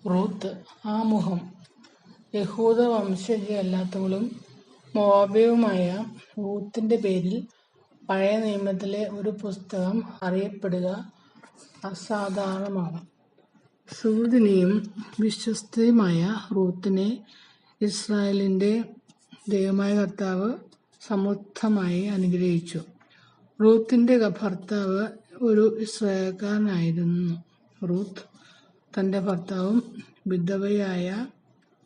Ruth ആമുഖം. യഹൂദ വംശജയല്ലാത്തവളും മോവാബ്യയുമായ റൂത്തിന്റെ പേരിൽ പഴയ നിയമത്തിലെ ഒരു പുസ്തകം അറിയപ്പെടുക അസാധാരണമാണ്. സൂര്യനെയും വിശ്വസ്തയുമായ റൂത്തിനെ ഇസ്രായേലിന്റെ ദൈവമായ കർത്താവ് സമൃദ്ധമായി അനുഗ്രഹിച്ചു. റൂത്തിന്റെ ഭർത്താവ് ഒരു ഇസ്രായേൽക്കാരനായിരുന്നു. റൂത്ത് തന്റെ ഭർത്താവും വിധവയായ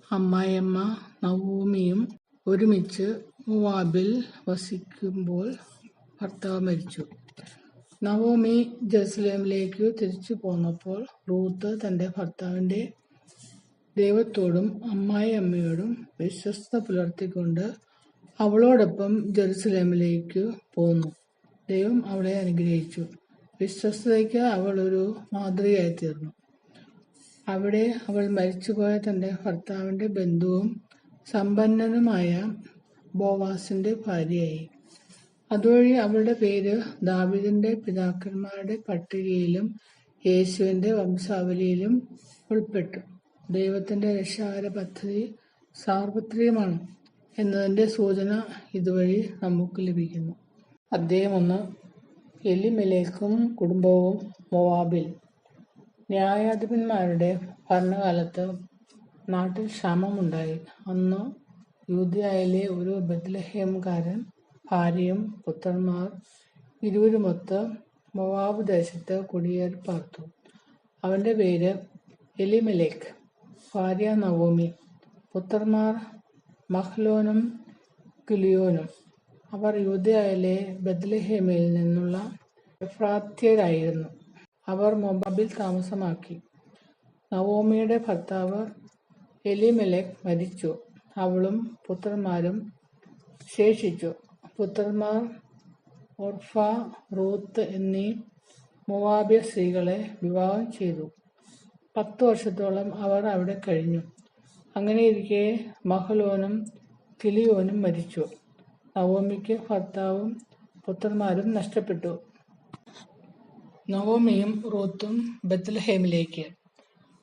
അമ്മായിയമ്മ നവോമിയും ഒരുമിച്ച് മോവാബിൽ വസിക്കുമ്പോൾ ഭർത്താവ് മരിച്ചു. നവോമി ജെറുസലേമിലേക്ക് തിരിച്ചു പോന്നപ്പോൾ റൂത്ത് തന്റെ ഭർത്താവിന്റെ ദൈവത്തോടും അമ്മായിയമ്മയോടും വിശ്വസ്തത പുലർത്തിക്കൊണ്ട് അവളോടൊപ്പം ജെറുസലേമിലേക്ക് പോന്നു. ദൈവം അവളെ അനുഗ്രഹിച്ചു. വിശ്വസ്തതയ്ക്ക് അവൾ ഒരു മാതൃകയായി തീർന്നു. അവിടെ അവൾ മരിച്ചുപോയ തന്റെ ഭർത്താവിന്റെ ബന്ധുവും സമ്പന്നനുമായ ബോവാസിന്റെ ഭാര്യയായി. അതുവഴി അവളുടെ പേര് ദാവീദിന്റെ പിതാക്കന്മാരുടെ പട്ടികയിലും യേശുവിന്റെ വംശാവലിയിലും ഉൾപ്പെട്ടു. ദൈവത്തിന്റെ രക്ഷാകര പദ്ധതി സാർവത്രികമാണ് എന്നതിന്റെ സൂചന ഇതുവഴി നമുക്ക് ലഭിക്കുന്നു. അധ്യായം 1. എലിമെലേക്കും കുടുംബവും മോവാബിൽ. ന്യായാധിപന്മാരുടെ ഭരണകാലത്ത് നാട്ടിൽ ക്ഷാമമുണ്ടായി. അന്ന് യൂദയായിലെ ഒരു ബത്ലഹേംകാരൻ ഭാര്യയും പുത്രന്മാർ ഇരുവരുമൊത്ത് മോവാബ് ദേശത്ത് കുടിയേറി പാർത്തു. അവന്റെ പേര് എലിമെലേക്ക്, ഭാര്യ നവോമി, പുത്രന്മാർ മഹ്ലോനും കിലിയോനും. അവർ യൂദയായിലെ ബത്ലഹേമിൽ നിന്നുള്ള എഫ്രാത്യരായിരുന്നു. അവർ മോവാബിൽ താമസമാക്കി. നവോമിയുടെ ഭർത്താവ് എലിമെലേക്ക് മരിച്ചു. അവളും പുത്രന്മാരും ശേഷിച്ചു. പുത്രന്മാർ ഒർഫ, റൂത്ത് എന്നീ മോവാബ്യ സ്ത്രീകളെ വിവാഹം ചെയ്തു. 10 വർഷത്തോളം അവർ അവിടെ കഴിഞ്ഞു. അങ്ങനെയിരിക്കെ മഹ്ലോനും കിലിയോനും മരിച്ചു. നവോമിക്ക് ഭർത്താവും പുത്രന്മാരും നഷ്ടപ്പെട്ടു. നവോമിയും റൂത്തും ബത്ലഹേമിലേക്ക്.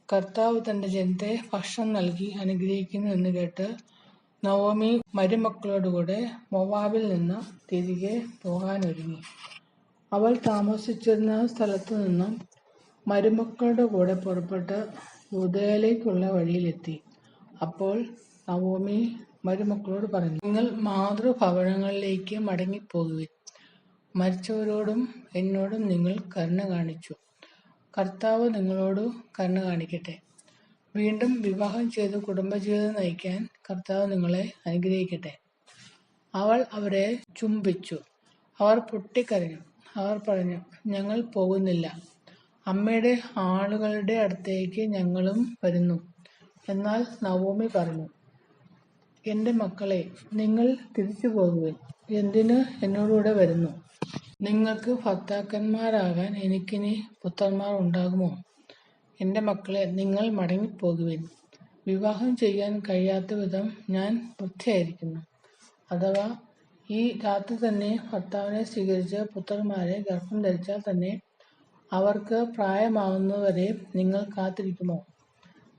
കർത്താവ് തന്റെ ജനത്തെ ഭക്ഷണം നൽകി അനുഗ്രഹിക്കുന്നു എന്ന് കേട്ട് നവോമി മരുമക്കളോടുകൂടെ മോവാബിൽ നിന്ന് തിരികെ പോകാനൊരുങ്ങി. അവൾ താമസിച്ചിരുന്ന സ്ഥലത്തു നിന്നും മരുമക്കളുടെ കൂടെ പുറപ്പെട്ട് യൂദയയിലേക്കുള്ള വഴിയിലെത്തി. അപ്പോൾ നവോമി മരുമക്കളോട് പറഞ്ഞു, നിങ്ങൾ മാതൃഭവനങ്ങളിലേക്ക് മടങ്ങിപ്പോകുവിൻ. മരിച്ചവരോടും എന്നോടും നിങ്ങൾ കരുണ കാണിച്ചു. കർത്താവ് നിങ്ങളോട് കരുണ കാണിക്കട്ടെ. വീണ്ടും വിവാഹം ചെയ്ത് കുടുംബജീവിതം നയിക്കാൻ കർത്താവ് നിങ്ങളെ അനുഗ്രഹിക്കട്ടെ. അവൾ അവരെ ചുംബിച്ചു. അവർ പൊട്ടിക്കരഞ്ഞു. അവർ പറഞ്ഞു, ഞങ്ങൾ പോകുന്നില്ല. അമ്മയുടെ ആളുകളുടെ അടുത്തേക്ക് ഞങ്ങളും വരുന്നു. എന്നാൽ നവോമി പറഞ്ഞു, എന്റെ മക്കളെ, നിങ്ങൾ തിരിച്ചു പോകുവിൻ. എന്തിന് എന്നോടുകൂടെ വരുന്നു? നിങ്ങൾക്ക് ഭർത്താക്കന്മാരാകാൻ എനിക്കിനി പുത്രന്മാർ ഉണ്ടാകുമോ? എന്റെ മക്കളെ, നിങ്ങൾ മടങ്ങിപ്പോകുവിൻ. വിവാഹം ചെയ്യാൻ കഴിയാത്ത വിധം ഞാൻ വൃദ്ധയായിരിക്കുന്നു. അഥവാ ഈ രാത്രി തന്നെ ഭർത്താവിനെ സ്വീകരിച്ച് പുത്രന്മാരെ ഗർഭം ധരിച്ചാൽ തന്നെ അവർക്ക് പ്രായമാകുന്നതുവരെ നിങ്ങൾ കാത്തിരിക്കുമോ?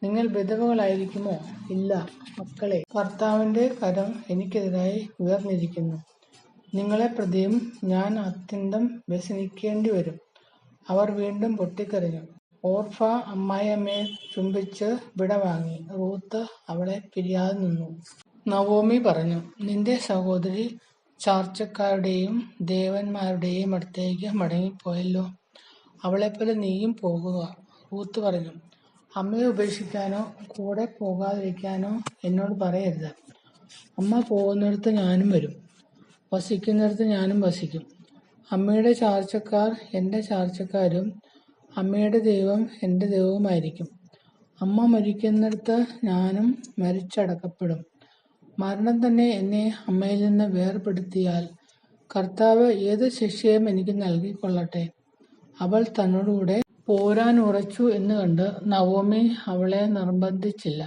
നിങ്ങൾ വിധവകളായിരിക്കുമോ? ഇല്ല മക്കളെ, കർത്താവിന്റെ കരം എനിക്കെതിരായി ഉയർന്നിരിക്കുന്നു. നിങ്ങളെ പ്രതിയും ഞാൻ അത്യന്തം വ്യസനിക്കേണ്ടി വരും. അവർ വീണ്ടും പൊട്ടിക്കരഞ്ഞു. ഓർഫ അമ്മായിയമ്മയെ ചുംബിച്ച് വിടവാങ്ങി. റൂത്ത് അവളെ പിരിയാതെ നിന്നു. നവോമി പറഞ്ഞു, നിന്റെ സഹോദരി ചാർച്ചക്കാരുടെയും ദേവന്മാരുടെയും അടുത്തേക്ക് മടങ്ങിപ്പോയല്ലോ. അവളെപ്പോലെ നീയും പോകുക. റൂത്ത് പറഞ്ഞു, അമ്മയെ ഉപേക്ഷിക്കാനോ കൂടെ പോകാതിരിക്കാനോ എന്നോട് പറയരുത്. അമ്മ പോകുന്നിടത്ത് ഞാനും വരും, വസിക്കുന്നിടത്ത് ഞാനും വസിക്കും. അമ്മയുടെ ചാർച്ചക്കാർ എൻ്റെ ചാർച്ചക്കാരും അമ്മയുടെ ദൈവം എൻ്റെ ദൈവവുമായിരിക്കും. അമ്മ മരിക്കുന്നിടത്ത് ഞാനും മരിച്ചടക്കപ്പെടും. മരണം തന്നെ എന്നെ അമ്മയിൽ നിന്ന് വേർപെടുത്തിയാൽ കർത്താവ് ഏത് ശിക്ഷയും എനിക്ക് നൽകിക്കൊള്ളട്ടെ. അവൾ തന്നോടുകൂടെ പോരാൻ ഉറച്ചു എന്ന് കണ്ട് നവോമി അവളെ നിർബന്ധിച്ചില്ല.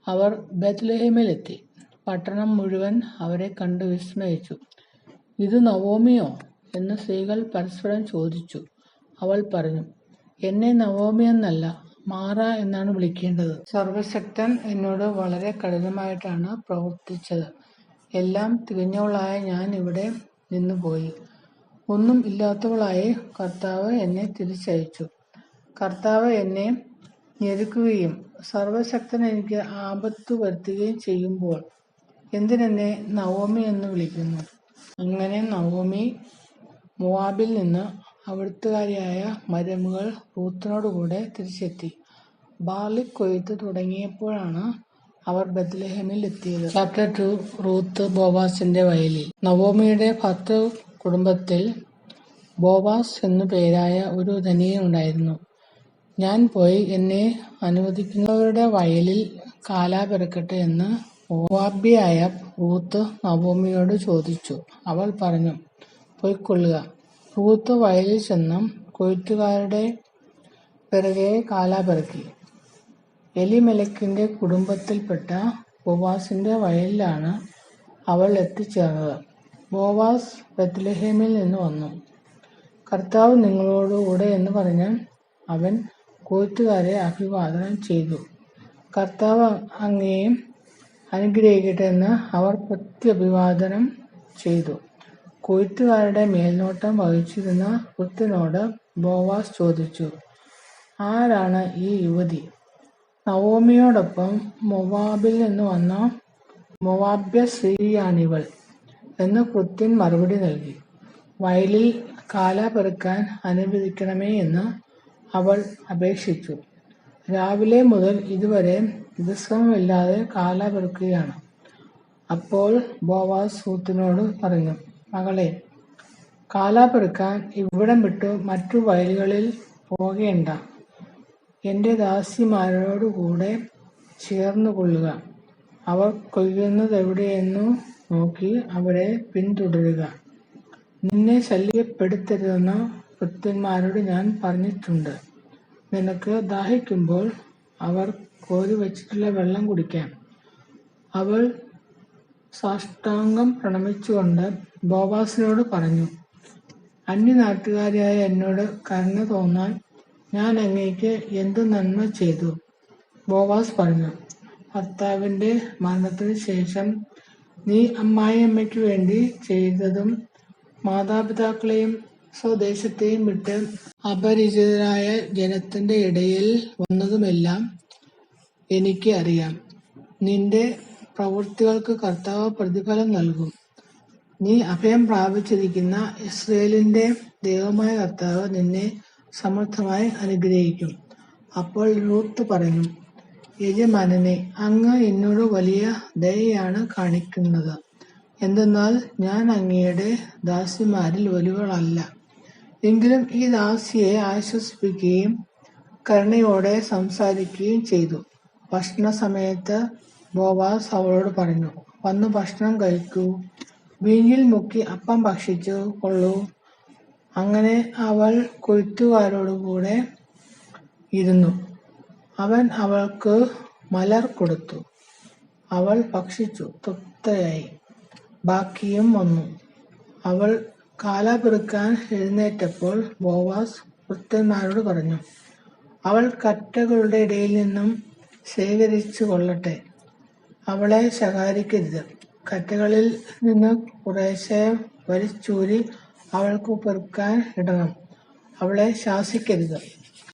അവർ ബത്ലഹേമിലെത്തി. പട്ടണം മുഴുവൻ അവരെ കണ്ട് വിസ്മയിച്ചു. ഇത് നവോമിയോ എന്ന് സ്ത്രീകൾ പരസ്പരം ചോദിച്ചു. അവൾ പറഞ്ഞു, എന്നെ നവോമി എന്നല്ല, മാറ എന്നാണ് വിളിക്കേണ്ടത്. സർവശക്തൻ എന്നോട് വളരെ കഠിനമായിട്ടാണ് പ്രവർത്തിച്ചത്. എല്ലാം തികഞ്ഞവളായ ഞാൻ ഇവിടെ നിന്നുപോയി. ഒന്നും ഇല്ലാത്തവളായി കർത്താവ് എന്നെ തിരിച്ചയച്ചു. കർത്താവ് എന്നെ ഞെരുക്കുകയും സർവശക്തൻ എനിക്ക് ആപത്തു വരുത്തുകയും ചെയ്യുമ്പോൾ എന്തിനെന്നെ നവോമി എന്ന് വിളിക്കുന്നു? അങ്ങനെ നവോമി മോവാബിൽ നിന്ന് അവിടുത്തുകാരിയായ മരുമകൾ റൂത്തിനോടുകൂടെ തിരിച്ചെത്തി. ബാർലി കൊയ്ത്ത് തുടങ്ങിയപ്പോഴാണ് അവർ ബത്ലഹേമിൽ എത്തിയത്. ചാപ്റ്റർ 2. റൂത്ത് ബോവാസിന്റെ വയലിൽ. നവോമിയുടെ ഭർതൃ കുടുംബത്തിൽ ബോവാസ് എന്നു പേരായ ഒരു ധനികൻ ഉണ്ടായിരുന്നു. ഞാൻ പോയി എന്നെ അനുവദിക്കുന്നവരുടെ വയലിൽ കാലാപിറക്കട്ടെ എന്ന് മോവാബ്യയായ റൂത്ത് നവോമിയോട് ചോദിച്ചു. അവൾ പറഞ്ഞു, പൊയ്ക്കൊള്ളുക. റൂത്ത് വയലിൽ ചെന്ന് കൊയ്ത്തുകാരുടെ പിറകെ കാലാപിറക്കി. എലിമെലെക്കിന്റെ കുടുംബത്തിൽപ്പെട്ട ബോവാസിന്റെ വയലിലാണ് അവൾ എത്തിച്ചേർന്നത്. ബോവാസ് ബത്ലഹേമിൽ നിന്ന് വന്നു. കർത്താവ് നിങ്ങളോടുകൂടെ എന്ന് പറഞ്ഞ് അവൻ കൊയ്ത്തുകാരെ അഭിവാദനം ചെയ്തു. കർത്താവ് അങ്ങയെ അനുഗ്രഹിക്കട്ടെ എന്ന് അവർ പ്രത്യഭിവാദനം ചെയ്തു. കൊയ്ത്തുകാരുടെ മേൽനോട്ടം വഹിച്ചിരുന്ന റൂത്തിനോട് ബോവാസ് ചോദിച്ചു, ആരാണ് ഈ യുവതി? നവോമിയോടൊപ്പം മോവാബിൽ നിന്ന് വന്ന മോവാബ്യ സ്ത്രീയാണിവൾ എന്ന് കൃത്യൻ മറുപടി നൽകി. വയലിൽ കാല പെറുക്കാൻ അനുവദിക്കണമേ എന്ന് അവൾ അപേക്ഷിച്ചു. രാവിലെ മുതൽ ഇതുവരെ വിശ്രമമില്ലാതെ കാല പെറുക്കുകയാണ്. അപ്പോൾ ബോവാസ് റൂത്തിനോട് പറഞ്ഞു, മകളെ, കാല പെറുക്കാൻ ഇവിടം വിട്ടു മറ്റു വയലുകളിൽ പോകേണ്ട. എൻ്റെ ദാസിമാരോടുകൂടെ ചേർന്നു കൊള്ളുക. അവർ കൊയ്യുന്നതെവിടെയെന്നു നോക്കി അവരെ പിന്തുടരുക. നിന്നെ ശല്യപ്പെടുത്തരുതെന്ന് ഭൃത്യന്മാരോട് ഞാൻ പറഞ്ഞിട്ടുണ്ട്. നിനക്ക് ദാഹിക്കുമ്പോൾ അവർ കോരിവച്ചിട്ടുള്ള വെള്ളം കുടിക്കാം. അവൾ സാഷ്ടാംഗം പ്രണമിച്ചുകൊണ്ട് ബോവാസിനോട് പറഞ്ഞു, അന്യനാട്ടുകാരിയായ എന്നോട് കരുണ തോന്നാൻ ഞാൻ അങ്ങേക്ക് എന്ത് നന്മ ചെയ്തു? ബോവാസ് പറഞ്ഞു, ഭർത്താവിന്റെ മരണത്തിന് ശേഷം നീ അമ്മായിയമ്മയ്ക്ക് വേണ്ടി ചെയ്തതും മാതാപിതാക്കളെയും സ്വദേശത്തെയും വിട്ട് അപരിചിതരായ ജനത്തിന്റെ ഇടയിൽ വന്നതുമെല്ലാം എനിക്ക് അറിയാം. നിന്റെ പ്രവൃത്തികൾക്ക് കർത്താവ് പ്രതിഫലം നൽകും. നീ അഭയം പ്രാപിച്ചിരിക്കുന്ന ഇസ്രായേലിന്റെ ദൈവമായ കർത്താവ് നിന്നെ സമർത്ഥമായി അനുഗ്രഹിക്കും. അപ്പോൾ റൂത്ത് പറഞ്ഞു, യജമാനനെ, അങ്ങ് എന്നോട് വലിയ ദയയാണ് കാണിക്കുന്നത്. എന്തെന്നാൽ ഞാൻ അങ്ങയുടെ ദാസിമാരിൽ ഒരുവളല്ല. എങ്കിലും ഈ ദാസിയെ ആശ്വസിപ്പിക്കുകയും കരുണയോടെ സംസാരിക്കുകയും ചെയ്തു. ഭക്ഷണ സമയത്ത് ബോവാസ് അവളോട് പറഞ്ഞു, വന്ന് ഭക്ഷണം കഴിക്കൂ, വീഞ്ഞിൽ മുക്കി അപ്പം ഭക്ഷിച്ചു കൊള്ളൂ. അങ്ങനെ അവൾ കൊയ്ത്തുകാരോടുകൂടെ ഇരുന്നു. അവൻ അവൾക്ക് മലർ കൊടുത്തു. അവൾ ഭക്ഷിച്ചു തൃപ്തയായി. ബാക്കിയും വന്നു. അവൾ കാല പെറുക്കാൻ എഴുന്നേറ്റപ്പോൾ ബോവാസ് ഭൃത്യന്മാരോട് പറഞ്ഞു, അവൾ കറ്റകളുടെ ഇടയിൽ നിന്നും ശേഖരിച്ചു കൊള്ളട്ടെ. അവളെ ശകാരിക്കരുത്. കറ്റകളിൽ നിന്ന് കുറേശ്ശെ വലിച്ചൂരി അവൾക്ക് പെറുക്കാൻ ഇടണം. അവളെ ശാസിക്കരുത്.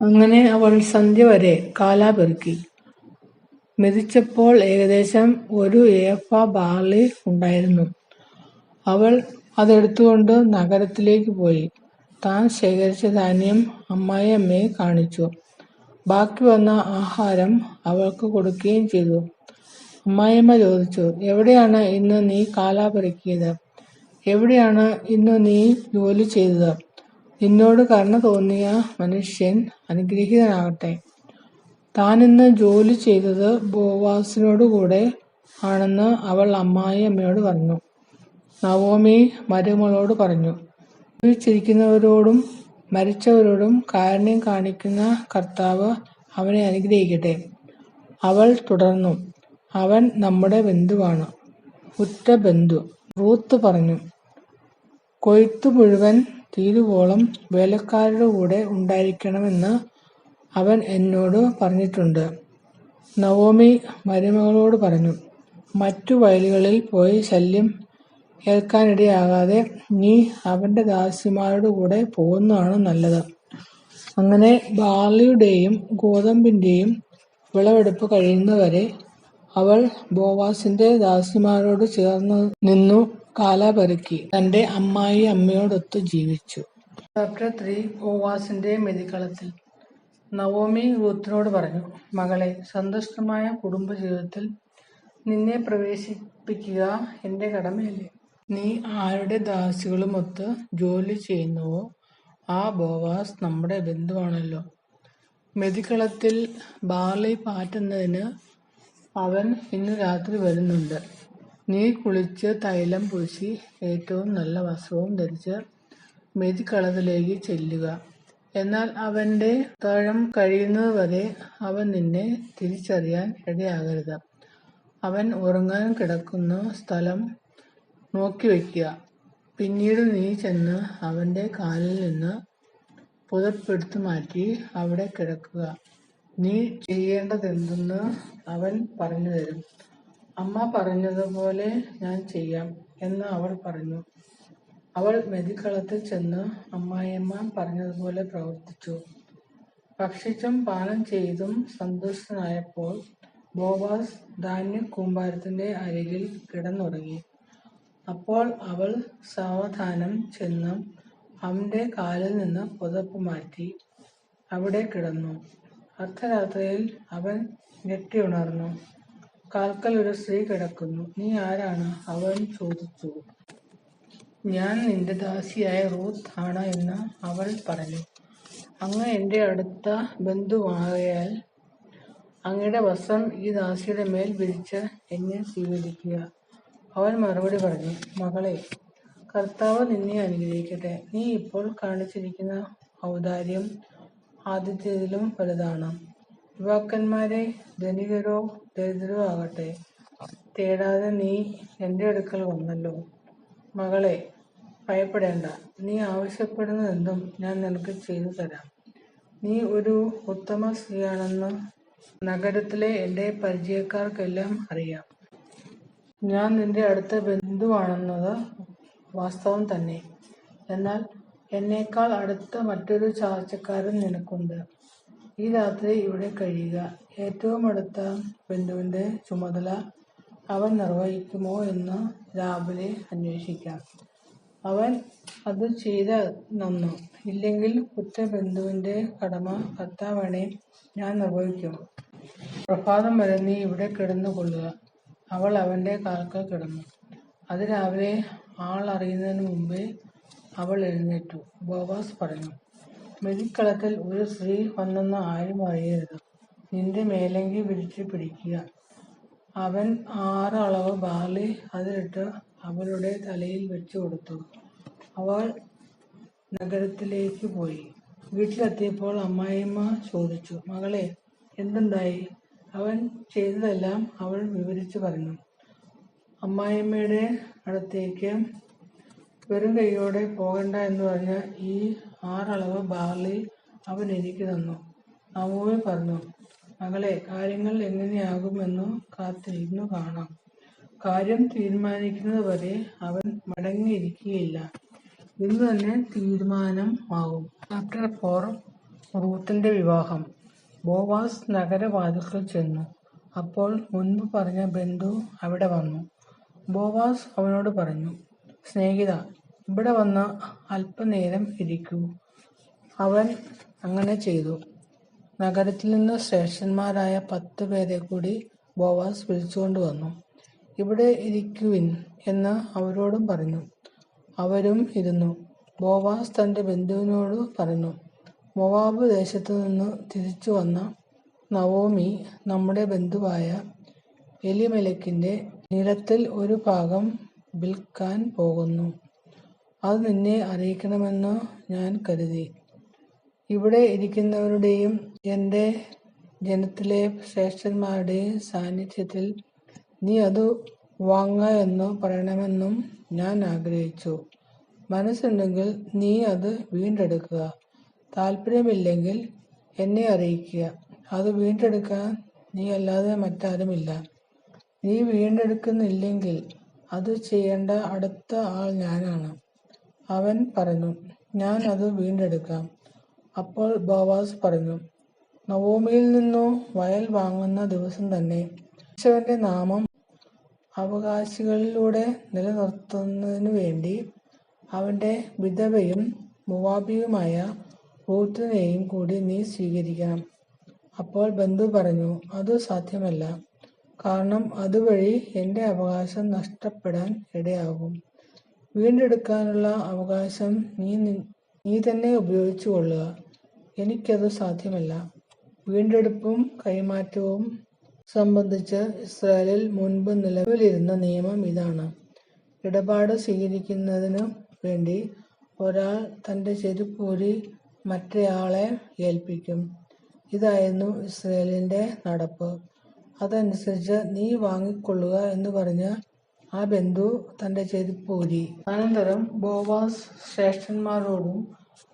അങ്ങനെ അവൾ സന്ധ്യ വരെ കാല പെറുക്കി. മെതിച്ചപ്പോൾ ഏകദേശം 1 ഏഫ ബാർലി ഉണ്ടായിരുന്നു. അവൾ അതെടുത്തുകൊണ്ട് നഗരത്തിലേക്ക് പോയി താൻ ശേഖരിച്ച ധാന്യം അമ്മായിയമ്മയെ കാണിച്ചു. ബാക്കി വന്ന ആഹാരം അവൾക്ക് കൊടുക്കുകയും ചെയ്തു. അമ്മായിയമ്മ ചോദിച്ചു, എവിടെയാണ് ഇന്ന് നീ കാല പെറുക്കിയത്? എവിടെയാണ് ഇന്ന് നീ ജോലി ചെയ്തത്? നിന്നോട് കരുണ തോന്നിയ മനുഷ്യൻ അനുഗ്രഹീതനാകട്ടെ. താനിന്ന് ജോലി ചെയ്തത് ബോവാസിനോടുകൂടെ ആണെന്ന് അവൾ അമ്മായിയമ്മയോട് പറഞ്ഞു. നവോമി മരുമകളോട് പറഞ്ഞു, ജീവിച്ചിരിക്കുന്നവരോടും മരിച്ചവരോടും കാരുണ്യം കാണിക്കുന്ന കർത്താവ് അവനെ അനുഗ്രഹിക്കട്ടെ. അവൾ തുടർന്നു, അവൻ നമ്മുടെ ബന്ധുവാണ്, ഉറ്റ ബന്ധു. റൂത്ത് പറഞ്ഞു, കൊയ്ത്തു മുഴുവൻ തീരുവോളം വേലക്കാരുടെ കൂടെ ഉണ്ടായിരിക്കണമെന്ന് അവൻ എന്നോട് പറഞ്ഞിട്ടുണ്ട്. നവോമി മരുമകളോട് പറഞ്ഞു, മറ്റു വയലുകളിൽ പോയി ശല്യം ഏൽക്കാനിടയാകാതെ നീ അവന്റെ ദാസിമാരുടെ കൂടെ പോകുന്നതാണ് നല്ലത്. അങ്ങനെ ബാർലിയുടെയും ഗോതമ്പിന്റെയും വിളവെടുപ്പ് കഴിയുന്നവരെ അവൾ ബോവാസിന്റെ ദാസിമാരോട് ചേർന്ന് നിന്നു കാലാപെറുക്കി തന്റെ അമ്മയോടൊത്തു ജീവിച്ചു. ചാപ്റ്റർ 3 ബോവാസിന്റെ മെതിക്കളത്തിൽ. നവോമി റൂത്തിനോട് പറഞ്ഞു, മകളെ, സന്തുഷ്ടമായ കുടുംബജീവിതത്തിൽ നിന്നെ പ്രവേശിപ്പിക്കുക എന്റെ കടമയല്ലേ? നീ ആരുടെ ദാസികളുമൊത്ത് ജോലി ചെയ്യുന്നുവോ ആ ബോവാസ് നമ്മുടെ ബന്ധുവാണല്ലോ. മെതിക്കളത്തിൽ ബാർലി പാറ്റുന്നതിന് അവൻ ഇന്നു രാത്രി വരുന്നുണ്ട്. നീ കുളിച്ച് തൈലം പൂശി ഏറ്റവും നല്ല വസ്ത്രവും ധരിച്ച് മെതിക്കളത്തിലേക്ക് ചെല്ലുക. എന്നാൽ അവന്റെ അത്താഴം കഴിയുന്നതുവരെ അവൻ നിന്നെ തിരിച്ചറിയാൻ ഇടയാകരുത്. അവൻ ഉറങ്ങാൻ കിടക്കുന്ന സ്ഥലം നോക്കിവെക്കുക. പിന്നീട് നീ ചെന്ന് അവന്റെ കാലിൽ നിന്ന് പുതപ്പെടുത്തു മാറ്റി അവിടെ കിടക്കുക. നീ ചെയ്യേണ്ടതെന്തെന്ന് അവൻ പറഞ്ഞു തരും. അമ്മ പറഞ്ഞതുപോലെ ഞാൻ ചെയ്യാം എന്ന് അവൾ പറഞ്ഞു. അവൾ മെതിക്കളത്തിൽ ചെന്ന് അമ്മായിയമ്മ പറഞ്ഞതുപോലെ പ്രവർത്തിച്ചു. ഭക്ഷിച്ചും പാനം ചെയ്തും സന്തുഷ്ടനായപ്പോൾ ബോവാസ് ധാന്യക്കൂമ്പാരത്തിന്റെ അരികിൽ കിടന്നുറങ്ങി. അപ്പോൾ അവൾ സാവധാനം ചെന്ന് അവന്റെ കാലിൽ നിന്ന് പുതപ്പ് മാറ്റി അവിടെ കിടന്നു. അർദ്ധരാത്രിയിൽ അവൻ ഞെട്ടിയുണർന്നു. കാൽക്കൽ ഒരു സ്ത്രീ കിടക്കുന്നു. നീ ആരാണ്? അവൻ ചോദിച്ചു. ഞാൻ നിന്റെ ദാസിയായ റൂത്ത് ആണ് എന്ന് അവൾ പറഞ്ഞു. അങ്ങ് എന്റെ അടുത്ത ബന്ധുവാകയാൽ അങ്ങയുടെ വസ്ത്രം ഈ ദാസിയുടെ മേൽ വിരിച്ച് എന്നെ സ്വീകരിക്കുക. അവൻ മറുപടി പറഞ്ഞു, മകളെ, കർത്താവ് നിന്നെ അനുഗ്രഹിക്കട്ടെ. നീ ഇപ്പോൾ കാണിച്ചിരിക്കുന്ന ഔദാര്യം ആദ്യത്തേതിലും വലുതാണ്. യുവാക്കന്മാരെ, ധനികരോ ദരിദ്രരോ ആകട്ടെ, തേടാതെ നീ എന്റെ അടുക്കൽ വന്നല്ലോ. മകളെ, ഭയപ്പെടേണ്ട. നീ ആവശ്യപ്പെടുന്നതെന്തും ഞാൻ നിനക്ക് ചെയ്തു തരാം. നീ ഒരു ഉത്തമ സ്ത്രീയാണെന്ന് നഗരത്തിലെ എന്റെ പരിചയക്കാർക്കെല്ലാം അറിയാം. ഞാൻ നിന്റെ അടുത്ത ബന്ധുവാണെന്നത് വാസ്തവം തന്നെ. എന്നാൽ എന്നേക്കാൾ അടുത്ത മറ്റൊരു ചാർച്ചക്കാരൻ നിനക്കുണ്ട്. ഈ രാത്രി ഇവിടെ കഴിയുക. ഏറ്റവും അടുത്ത ബന്ധുവിന്റെ ചുമതല അവൻ നിർവഹിക്കുമോ എന്ന് രാവിലെ അന്വേഷിക്കാം. അവൻ അത് ചെയ്ത നന്നു. ഇല്ലെങ്കിൽ ഉറ്റ ബന്ധുവിന്റെ കടമ കർത്താവണേ ഞാൻ നിർവഹിക്കും. പ്രഭാതം വരെ നീ ഇവിടെ കിടന്നുകൊള്ളുക. അവൾ അവന്റെ കാൽക്കൽ കിടന്നു. അതിരാവിലെ ആൾ അറിയുന്നതിന് മുമ്പേ അവൾ എഴുന്നേറ്റു. ബോവാസ് പറഞ്ഞു, മെതിക്കളത്തിൽ ഒരു സ്ത്രീ വന്നെന്ന് ആരും അറിയരുത്. നിന്റെ മേലങ്കി വിരിച്ചു പിടിക്കുക. അവൻ 6 അളവ് ബാർലി അതിലിട്ട് അവളുടെ തലയിൽ വെച്ചു കൊടുത്തു. അവൾ നഗരത്തിലേക്ക് പോയി. വീട്ടിലെത്തിയപ്പോൾ അമ്മായിയമ്മ ചോദിച്ചു, മകളെ, എന്തുണ്ടായി? അവൻ ചെയ്തതെല്ലാം അവൾ വിവരിച്ചു പറഞ്ഞു. അമ്മായിയമ്മയുടെ അടുത്തേക്ക് വെറും കൈയോടെ പോകണ്ട എന്ന് പറഞ്ഞ ഈ 6 അളവ് ബാർലി അവൻ എനിക്ക് തന്നു. നവോമി പറഞ്ഞു, മകളെ, കാര്യങ്ങൾ എങ്ങനെയാകുമെന്നു കാത്തിരുന്നു കാണാം. കാര്യം തീരുമാനിക്കുന്നത് വരെ അവൻ മടങ്ങിയിരിക്കുകയില്ല. ഇന്ന് തന്നെ തീരുമാനമാകും. ചാപ്റ്റർ 4 റൂത്തിന്റെ വിവാഹം. ബോവാസ് നഗരവാതിൽക്കൽ ചെന്നു. അപ്പോൾ മുൻപ് പറഞ്ഞ ബന്ധു അവിടെ വന്നു. ബോവാസ് അവനോട് പറഞ്ഞു, സ്നേഹിതാ, ഇവിടെ വന്ന് അല്പനേരം ഇരിക്കൂ. അവൻ അങ്ങനെ ചെയ്തു. നഗരത്തിൽ നിന്ന് ശ്രേഷ്ഠന്മാരായ 10 പേരെ കൂടി ബോവാസ് വിളിച്ചുകൊണ്ടുവന്നു. ഇവിടെ ഇരിക്കുവിൻ എന്ന് അവരോടും പറഞ്ഞു. അവരും ഇരുന്നു. ബോവാസ് തന്റെ ബന്ധുവിനോട് പറഞ്ഞു, മോവാബ് ദേശത്തു നിന്ന് തിരിച്ചു വന്ന നവോമി നമ്മുടെ ബന്ധുവായ എലിമെലെക്കിന്റെ നിലത്തിൽ ഒരു ഭാഗം വിൽക്കാൻ പോകുന്നു. അത് നിന്നെ അറിയിക്കണമെന്ന് ഞാൻ കരുതി. ഇവിടെ ഇരിക്കുന്നവരുടെയും എന്റെ ജനത്തിലെ ശ്രേഷ്ഠന്മാരുടെയും സാന്നിധ്യത്തിൽ നീ അത് വാങ്ങുക എന്ന് പറയണമെന്നും ഞാൻ ആഗ്രഹിച്ചു. മനസ്സുണ്ടെങ്കിൽ നീ അത് വീണ്ടെടുക്കുക. താല്പര്യമില്ലെങ്കിൽ എന്നെ അറിയിക്കുക. അത് വീണ്ടെടുക്കാൻ നീ അല്ലാതെ മറ്റാരുമില്ല. നീ വീണ്ടെടുക്കുന്നില്ലെങ്കിൽ അത് ചെയ്യേണ്ട അടുത്ത ആൾ ഞാനാണ്. അവൻ പറഞ്ഞു, ഞാൻ അത് വീണ്ടെടുക്കാം. അപ്പോൾ ബോവാസ് പറഞ്ഞു, നവോമിയിൽ നിന്നു വയൽ വാങ്ങുന്ന ദിവസം തന്നെ യേശുവിന്റെ നാമം അവകാശികളിലൂടെ നിലനിർത്തുന്നതിനു വേണ്ടി അവന്റെ വിധവയും മോവാബിയുമായ റൂത്തിനെയും കൂടി നീ സ്വീകരിക്കണം. അപ്പോൾ ബന്ധു പറഞ്ഞു, അത് സാധ്യമല്ല, കാരണം അതുവഴി എന്റെ അവകാശം നഷ്ടപ്പെടാൻ ഇടയാകും. വീണ്ടെടുക്കാനുള്ള അവകാശം നീ തന്നെ ഉപയോഗിച്ചു കൊള്ളുക. എനിക്കത് സാധ്യമല്ല. വീണ്ടെടുപ്പും കൈമാറ്റവും സംബന്ധിച്ച് ഇസ്രായേലിൽ മുൻപ് നിലവിലിരുന്ന നിയമം ഇതാണ്. ഇടപാട് സ്വീകരിക്കുന്നതിനു വേണ്ടി ഒരാൾ തന്റെ ചെരുപ്പൂരി മറ്റേയാളെ ഏൽപ്പിക്കും. ഇതായിരുന്നു ഇസ്രായേലിന്റെ നടപ്പ്. അതനുസരിച്ച് നീ വാങ്ങിക്കൊള്ളുക എന്ന് പറഞ്ഞ് ആ ബന്ധു തന്റെ ചെരുപ്പൂരി. അനന്തരം ബോവാസ് ശ്രേഷ്ഠന്മാരോടും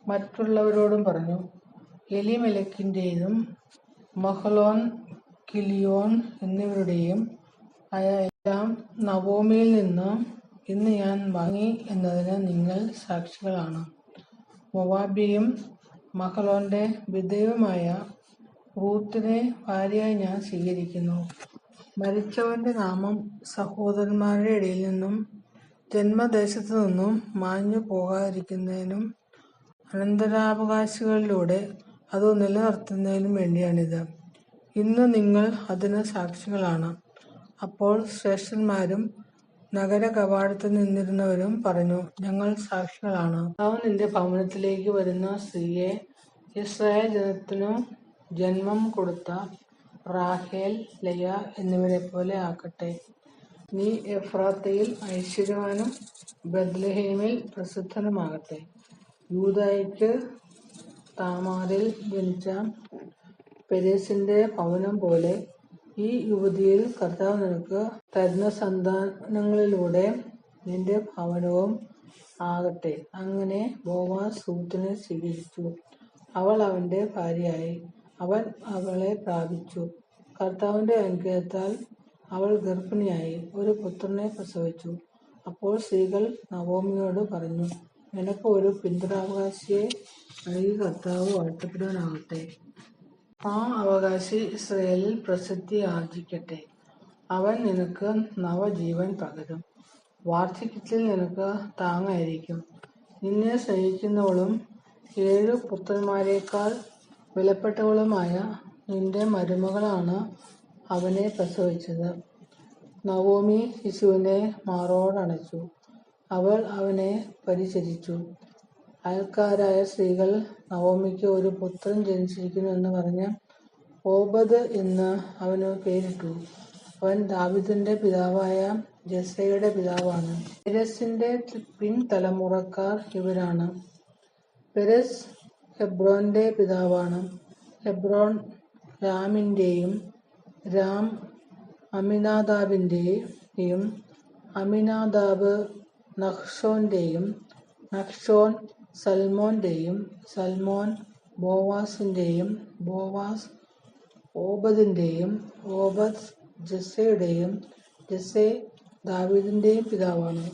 മറ്റുള്ളവരോടും പറഞ്ഞു, എലീമേലെക്കിന്റേതും മഹ്ലോൻ, കിലിയോൻ എന്നിവരുടെയും ആയ എല്ലാം നവോമിയിൽ നിന്ന് ഇന്ന് ഞാൻ വാങ്ങി എന്നതിന് നിങ്ങൾ സാക്ഷികളാണ്. മോവാബ്യയും മഹ്ലോന്റെ വിധവയുമായ റൂത്തിനെ ഭാര്യയായി ഞാൻ സ്വീകരിക്കുന്നു. മരിച്ചവന്റെ നാമം സഹോദരന്മാരുടെ ഇടയിൽ നിന്നും ജന്മദേശത്തു നിന്നും മാഞ്ഞു പോകാതിരിക്കുന്നതിനും അനന്തരാവകാശികളിലൂടെ അത് നിലനിർത്തുന്നതിനും വേണ്ടിയാണിത്. ഇന്ന് നിങ്ങൾ അതിന് സാക്ഷികളാണ്. അപ്പോൾ ശ്രേഷ്ഠന്മാരും നഗര കവാടത്തിൽ നിന്നിരുന്നവരും പറഞ്ഞു, ഞങ്ങൾ സാക്ഷികളാണ്. അവൻ നിന്റെ ഭവനത്തിലേക്ക് വരുന്ന സ്ത്രീയെ ഇസ്രായേൽ ജനത്തിനു ജന്മം കൊടുത്ത റാഹേൽ, ലയ എന്നിവരെ പോലെ ആക്കട്ടെ. നീ എഫ്രാത്തയിൽ ഐശ്വര്യവാനും ബത്ലഹേമിൽ പ്രസിദ്ധനുമാകട്ടെ. യൂദായ്ക്ക് താമാറിൽ ജനിച്ച പെരേസിന്റെ ഭവനം പോലെ ഈ യുവതിയിൽ കർത്താവ് നിനക്ക് തരുന്ന സന്താനങ്ങളിലൂടെ നിന്റെ ഭവനവും ആകട്ടെ. അങ്ങനെ ബോവാസ് റൂത്തിനെ സ്വീകരിച്ചു. അവൾ അവന്റെ ഭാര്യയായി. അവൻ അവളെ പ്രാപിച്ചു. കർത്താവിന്റെ അനുഗ്രഹത്താൽ അവൾ ഗർഭിണിയായി ഒരു പുത്രനെ പ്രസവിച്ചു. അപ്പോൾ സ്ത്രീകൾ നവോമിയോട് പറഞ്ഞു, നിനക്ക് ഒരു പിന്തുണാവകാശിയെ നൽകി കർത്താവ് വാഴ്ത്തപ്പെടുവാനാകട്ടെ. ആ അവകാശി ഇസ്രായേലിൽ പ്രസിദ്ധി ആർജിക്കട്ടെ. അവൻ നിനക്ക് നവജീവൻ പകരും. വാർദ്ധക്യത്തിൽ നിനക്ക് താങ്ങായിരിക്കും. നിന്നെ സ്നേഹിക്കുന്നവളും 7 പുത്രന്മാരെക്കാൾ വിലപ്പെട്ടവളുമായ നിന്റെ മരുമകളാണ് അവനെ പ്രസവിച്ചത്. നവോമി ശിശുവിനെ മാറോടണച്ചു. അവൾ അവനെ പരിചരിച്ചു. അയൽക്കാരായ സ്ത്രീകൾ നവോമിക്ക് ഒരു പുത്രൻ ജനിച്ചിരിക്കുന്നു എന്ന് പറഞ്ഞ് ഓബദ് എന്ന് അവന് പേരിട്ടു. അവൻ ദാവീദിന്റെ പിതാവായ ജെസ്സയുടെ പിതാവാണ്. പെരെസിന്റെ പിൻതലമുറക്കാർ ഇവരാണ്. പെരെസ് ഹെബ്രോന്റെ പിതാവാണ്. ഹെബ്രോൻ രാമിന്റെയും രാം അമിനാദാബിന്റെയും അമിനാദാബ് നഹ്ശോന്റെയും നഹ്ശോൻ സൽമോന്റെയും സൽമോൻ ബോവാസിന്റെയും ബോവാസ് ഓബദിന്റെയും ഓബദ് ജെസ്സയുടെയും ജെസ്സെ ദാവീദിന്റെയും പിതാവാണ്.